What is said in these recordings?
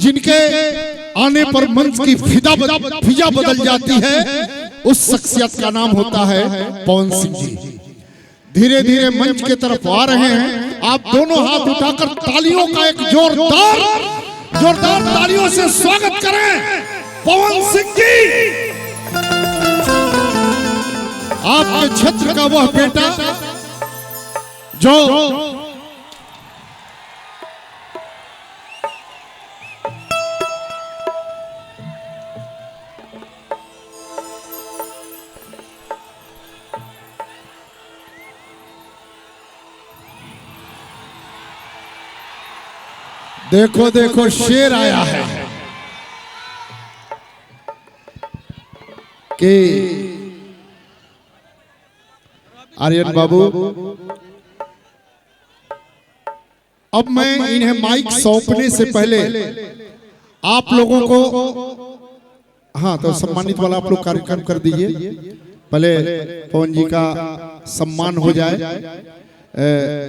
जिनके आने पर मंच की फिजा बदल जाती है, उस शख्सियत का नाम होता है पवन सिंह जी। धीरे धीरे मंच के तरफ आ रहे हैं। आप दोनों हाथ उठाकर तालियों का एक जोरदार तालियों से स्वागत करें पवन सिंह जी। आपके क्षेत्र का वह बेटा जो देखो देखो शेर आया है कि आर्यन बाबू, अब मैं इन्हें माइक सौंपने से पहले आप लोगों को, हाँ तो सम्मानित वाला आप लोग कार्यक्रम कर दीजिए। पहले पवन जी का सम्मान हो जाए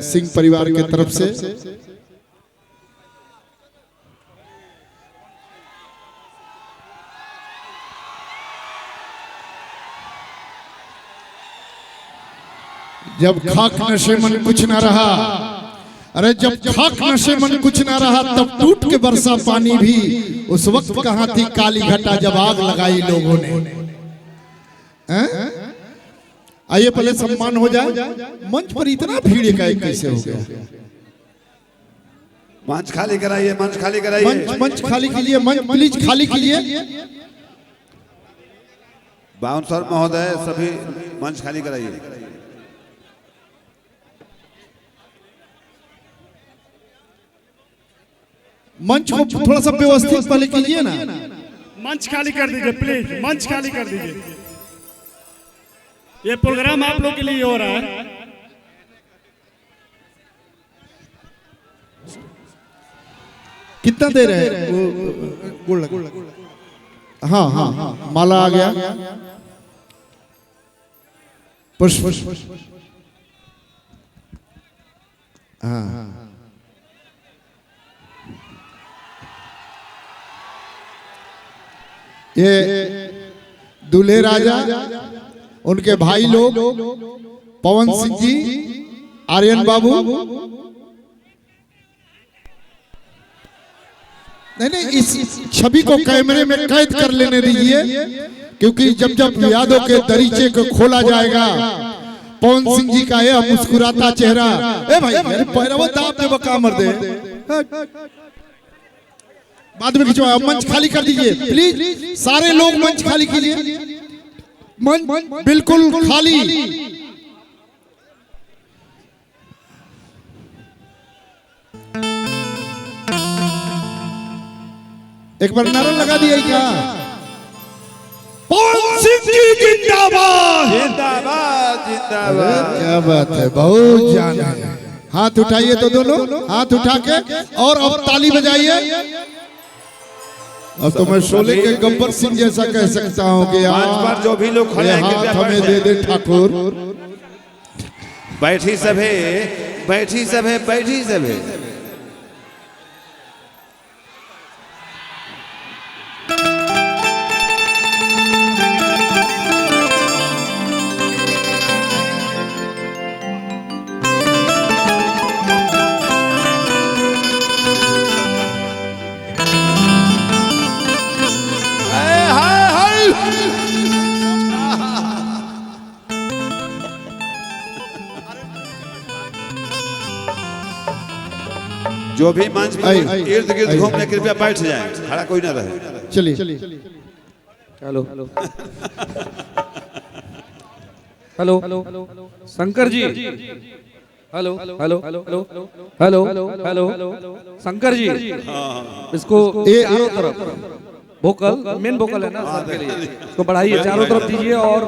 सिंह परिवार के तरफ से। जब खाक नशे मन कुछ ना रहा, अरे जब खाक नशे मन कुछ ना रहा, तब टूट के बरसा पानी भी। उस वक्त कहाँ थी काली घटा जब आग लगाई लोगों ने। आइए पहले सम्मान हो जाए। मंच पर इतना भीड़ का कैसे हो गया? मंच खाली कराइए, मंच खाली कराइए, मंच खाली कीजिए, मंच प्लीज खाली कीजिए। बाउंसर महोदय सभी मंच खाली कराइए। मंच को थोड़ा सा व्यवस्थित पहले कीजिए ना। मंच खाली कर दीजिए प्लीज, मंच खाली कर दीजिए। ये प्रोग्राम आप लोग के लिए हो रहा है। कितना दे रहे हैं? हाँ हाँ हाँ, माला आ गया, पुष्प, हाँ ये दूल्हे राजा, उनके भाई लोग, पवन सिंह जी, आर्यन बाबू। नहीं, इस छवि को कैमरे में कैद कर लेने दीजिए, क्योंकि जब जब यादों के दरीचे को खोला जाएगा, पवन सिंह जी का यह मुस्कुराता चेहरा। ए भाई मेरे पैरवा दाब दे, बका मर दे, बाद में खिंचवाओ। मंच खाली कर दीजिए प्लीज, सारे लोग मंच खाली कीजिए। मंच बिल्कुल खाली। एक बार नारा लगा दिया क्या? पवन सिंह जी जिंदाबाद, जिंदाबाद, जिंदाबाद। क्या बात है, बहुत जान है। हाथ उठाइए तो दोनों हाथ उठा के, और अब ताली बजाइए। अब तो मैं शोले के गब्बर सिंह जैसा कह सकता हूँ कि पर जो भी लोग खड़े हैं हमें दे दे ठाकुर। बैठी सभे, बैठी सभे, बैठी सभे। जो भी मंच पर इर्द गिर्द घूमने कृपया बैठ जाएं, खड़ा कोई ना रहे। चलिए hello hello Shankar ji, hello hello hello hello hello Shankar ji, इसको चारों तरफ वोकल, मेन वोकल है ना सर के लिए, इसको बढ़ाइए, चारों तरफ दीजिए और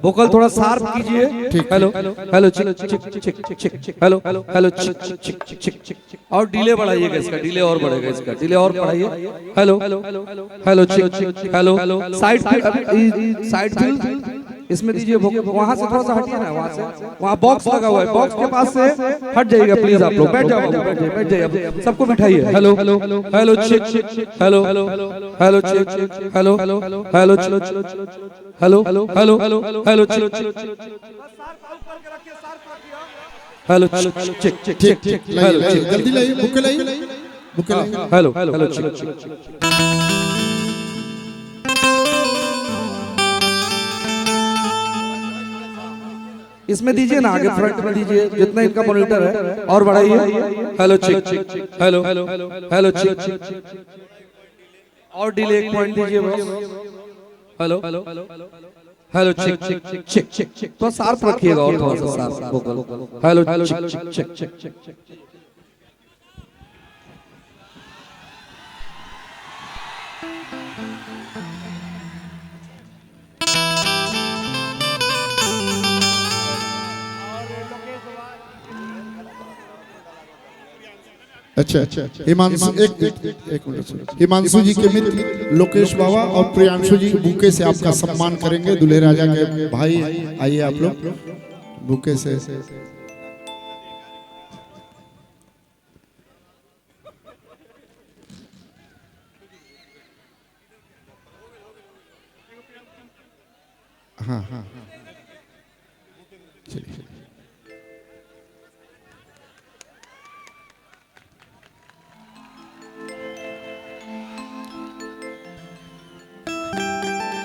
वोकल थोड़ा शार्प कीजिए। हेलो हेलो चिक चिक चिक चिक चिक, हेलो हेलो चिक चिक चिक चिक, और डिले बढ़ाइएगा इसका, डिले और बढ़ेगा इसका, डिले और बढ़ाइए। हेलो हेलो चिक चिक, हेलो साइड साइड इसमें दीजिए वहां से थोड़ा सा हटिए ना, वहां से, वहां बॉक्स लगा हुआ है, बॉक्स के पास से हट जाइएगा प्लीज आप लोग, बैठ जाओ बाबू, बैठ जाइए, सबको बैठाइए। Hello hello check, hello hello check, hello hello hello hello check, hello check check check check, जल्दी लाइए, बुक लाइए, बुक लाइए। Hello hello check. इसमें दीजिए ना, आगे फ्रंट में दीजिए, जितना इनका मॉनिटर है और बढ़ाइए। Hello check, hello hello check, और डिले 1 पॉइंट दीजिए बस। Hello hello check check check, तो शार्प रखिएगा और थोड़ा सा sharp vocal. Hello check check. अच्छा, हिमांशु एक मिनट, हिमांशु जी के मित्र लोकेश बाबा और प्रियांशु जी बुके से आपका सम्मान करेंगे। दूल्हे राजा के भाई आइए आप लोग बुके से। हाँ हाँ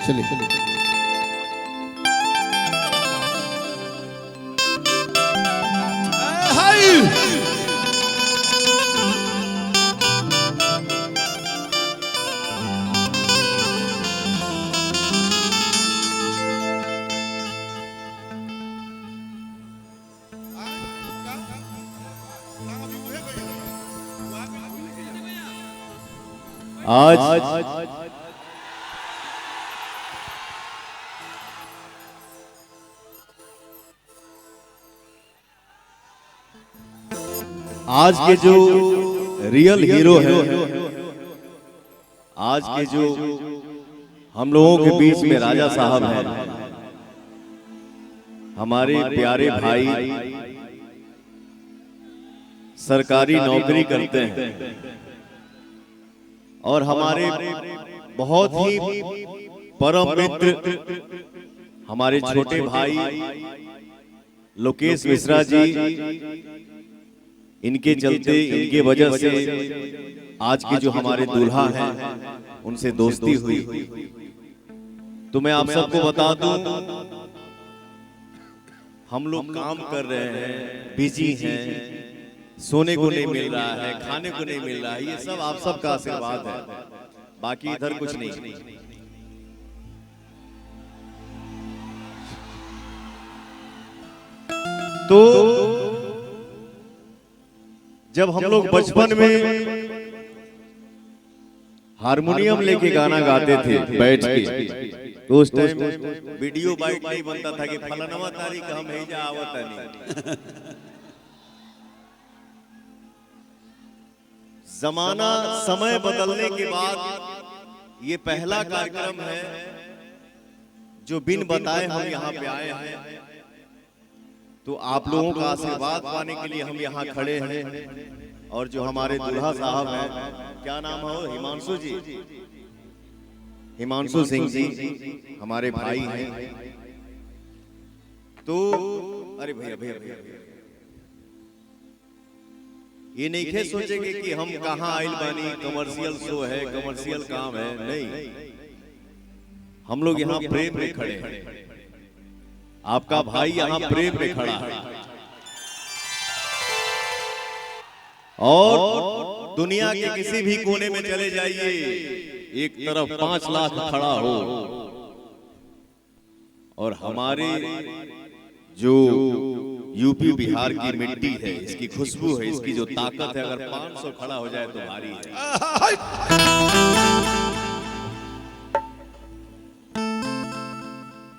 चलिए, चलिए। आज के जो रियल हीरो है, आज के जो हम लोगों के बीच में राजा साहब हैं, हमारे प्यारे भाई सरकारी नौकरी करते हैं और हमारे बहुत ही परम मित्र हमारे छोटे भाई लोकेश मिश्रा जी, इनके चलते, इनके वजह से आज के जो हमारे दूल्हा हैं उनसे दोस्ती हुई। तो मैं आप सबको बता दूं, हम लोग काम कर रहे हैं, बिजी हैं, सोने को नहीं मिल रहा है, खाने को नहीं मिल रहा है, ये सब आप सबका आशीर्वाद है, बाकी इधर कुछ नहीं। तो जब हम लोग बचपन में हारमोनियम लेके गाना गाते थे बैठ के, तो उस टाइम वीडियो बाइट नहीं बनता था कि फलानवा तारीख हम ही जा आवता नहीं। जमाना समय बदलने के बाद ये पहला कार्यक्रम है जो बिन बताए हम यहाँ पे आए हैं। तो आप लोगों का आशीर्वाद पाने के लिए हम यहाँ खड़े हैं। और जो हमारे दूल्हा साहब हैं, क्या नाम है, हिमांशु जी, हिमांशु सिंह जी हमारे भाई हैं। तो अरे भैया भैया भैया, ये नहीं खे सोचेंगे कि हम कहाँ आइल बानी, कमर्शियल शो है, कमर्शियल काम है, नहीं, हम लोग यहाँ प्रेम में खड़े हैं। आपका भाई यहाँ प्रेम में खड़ा है और दुनिया के किसी भी कोने में चले जाइए, एक तरफ 5 लाख खड़ा हो और हमारे जो यूपी बिहार की मिट्टी है, इसकी खुशबू है, इसकी जो ताकत है, अगर 500 खड़ा हो जाए तो भारी है।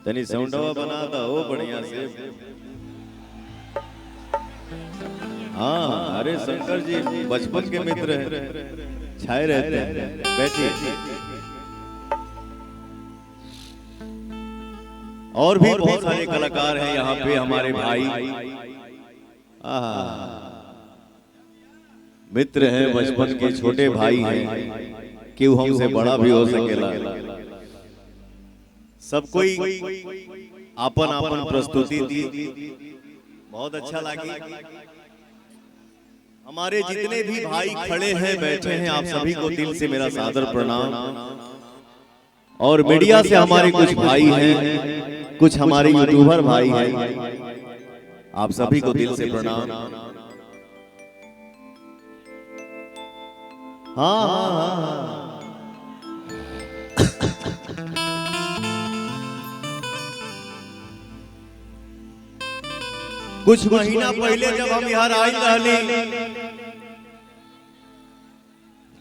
तनी साउंडवा बनाता हो बढ़िया से। हाँ, अरे शंकर जी बचपन के मित्र हैं, छाए रहते हैं, बैठिए। और भी बहुत सारे कलाकार हैं यहाँ पे हमारे भाई, मित्र हैं, बचपन के छोटे भाई हैं, क्यों हमसे बड़ा भी हो सकेला। सब कोई आपन आपन प्रस्तुति दी, बहुत अच्छा लगी। हमारे जितने भी भाई खड़े हैं, बैठे हैं, आप सभी को दिल से मेरा सादर प्रणाम। और मीडिया से हमारे कुछ भाई हैं, कुछ हमारे यूट्यूबर भाई हैं, आप सभी को दिल से प्रणाम। हाँ, कुछ महीना पहले जब हम यहाँ आयल रहली,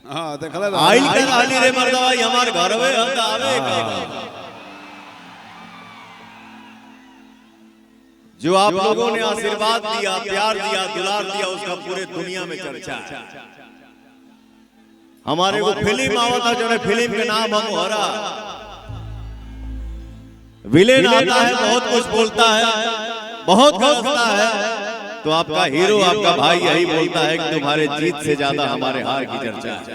हाँ देखला आयल कर रहली रे मर्दवा हमार घर में हम आवे जो आप लोगों ने आशीर्वाद दिया, प्यार दिया, दुलार दिया, उसका पूरे दुनिया में चर्चा है। हमारे को फिल्म आवता जो है, फिल्म के नाम हम हरा विलेन आता है, बहुत कुछ बोलता है, बहुत हंसता है, तो आपका हीरो, आपका भाई यही बोलता है कि तुम्हारे जीत से ज्यादा हमारे हार की चर्चा है।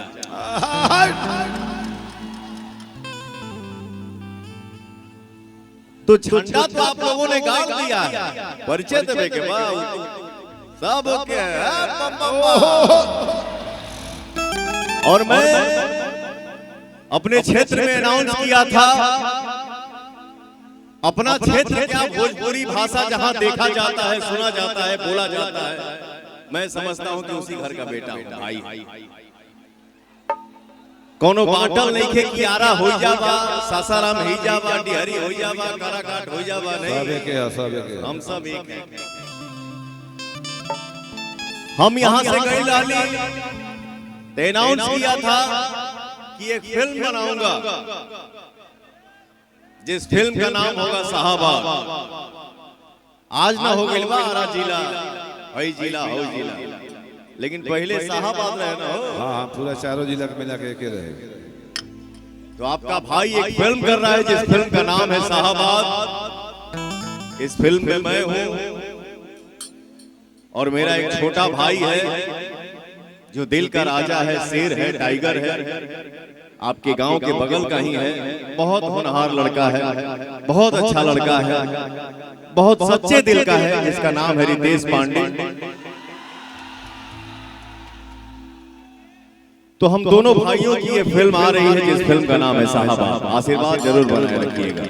तो झंडा तो आप लोगों ने गाड़ दिया है, परिचय देवे के बाद सब के और मैं अपने क्षेत्र में अनाउंस किया था, अपना क्षेत्र क्या भोजपुरी भाषा जहां देखा जाता है, सुना जाता है, बोला जाता है, मैं समझता हूं कि उसी घर का बेटा हूं, भाई। कोनो बाटल नहीं खे कि आरा हो जावा, सासाराम हो जावा, डिहरी हो जावा, काराकाट हो जावा, नहीं, हम सब एक हैं। हम यहां से गए लाली, अनाउंस किया था कि एक फिल्म बनाऊंगा, जिस फिल्म का नाम होगा शाहबाद। आज ना हो गइल बा आरा जिला, हई जिला, हो जिला, लेकिन पहले शाहबाद रहे ना हो। हाँ पूरा चारों जिला में मिला के एक रहे। तो आपका भाई एक फिल्म कर रहा है जिस फिल्म का नाम है शाहबाद। इस फिल्म में मैं हूं और मेरा एक छोटा भाई है जो दिल का राजा है, शेर है, टाइगर है, आपके गांव के बगल का ही है, बहुत होनहार लड़का है, बहुत अच्छा लड़का है, बहुत सच्चे दिल का है, जिसका नाम है रितेश पांडे। तो हम दोनों भाइयों की ये फिल्म आ रही है जिस फिल्म का नाम है शाहबाद। आशीर्वाद जरूर बनाए रखिएगा।